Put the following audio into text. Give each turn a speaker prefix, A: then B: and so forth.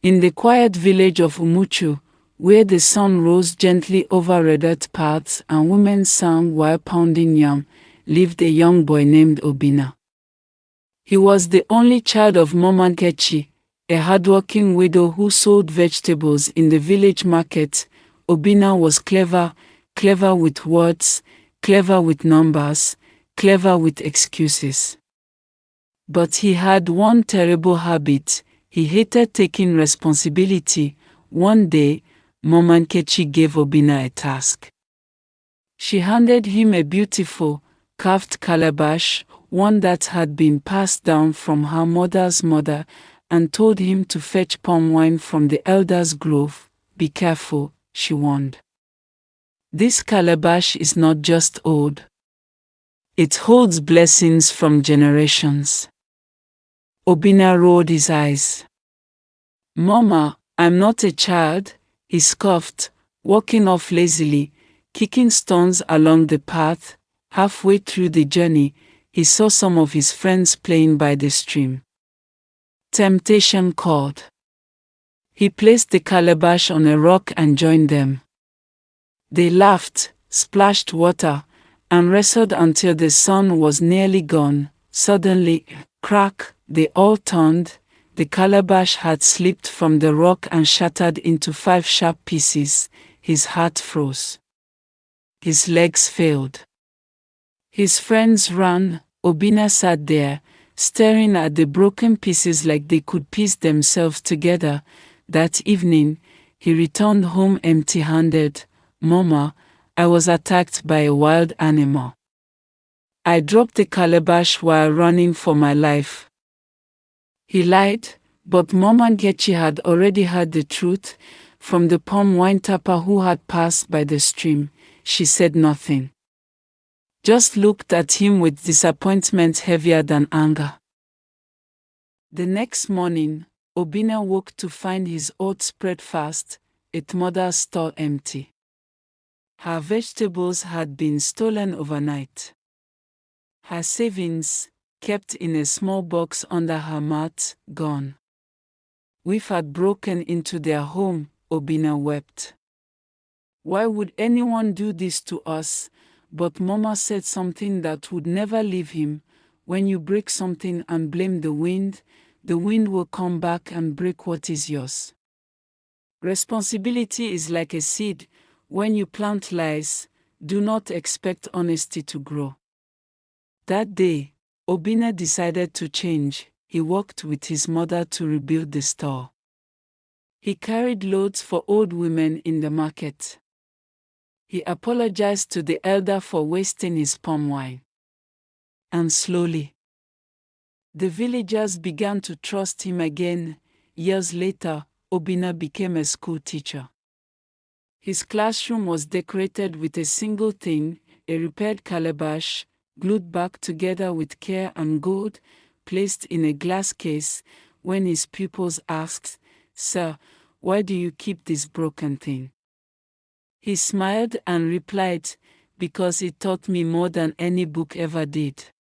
A: In the quiet village of Umuchu, where the sun rose gently over red paths and women sang while pounding yam, lived a young boy named Obina. He was the only child of Mama Nkechi, a hardworking widow who sold vegetables in the village market. Obina was clever with words, clever with numbers, clever with excuses. But he had one terrible habit: he hated taking responsibility. One day, Mama Nkechi gave Obina a task. She handed him a beautiful, carved calabash, one that had been passed down from her mother's mother, and told him to fetch palm wine from the elder's grove. "Be careful," she warned. "This calabash is not just old. It holds blessings from generations." Obina rolled his eyes. "Mama, I'm not a child," he scoffed, walking off lazily, kicking stones along the path. Halfway through the journey, he saw some of his friends playing by the stream. Temptation called. He placed the calabash on a rock and joined them. They laughed, splashed water, and wrestled until the sun was nearly gone. Suddenly, crack, they all turned. The calabash had slipped from the rock and shattered into 5 sharp pieces. His heart froze. His legs failed. His friends ran. Obina sat there, staring at the broken pieces like they could piece themselves together. That evening, he returned home empty-handed. "Mama, I was attacked by a wild animal. I dropped the calabash while running for my life." He lied, but Mama Nkechi had already heard the truth from the palm wine tapper who had passed by the stream. She said nothing, just looked at him with disappointment heavier than anger. The next morning, Obina woke to find his oats spread fast, its mother's store empty. Her vegetables had been stolen overnight. Her savings, kept in a small box under her mat, gone. "We've had broken into their home," Obina wept. "Why would anyone do this to us?" But Mama said something that would never leave him: "When you break something and blame the wind will come back and break what is yours." Responsibility is like a seed. When you plant lies, do not expect honesty to grow. That day, Obina decided to change. He worked with his mother to rebuild the store. He carried loads for old women in the market. He apologized to the elder for wasting his palm wine. And slowly, the villagers began to trust him again. Years later, Obina became a school teacher. His classroom was decorated with a single thing: a repaired calabash, glued back together with care and gold, placed in a glass case. When his pupils asked, "Sir, why do you keep this broken thing?" he smiled and replied, "Because it taught me more than any book ever did."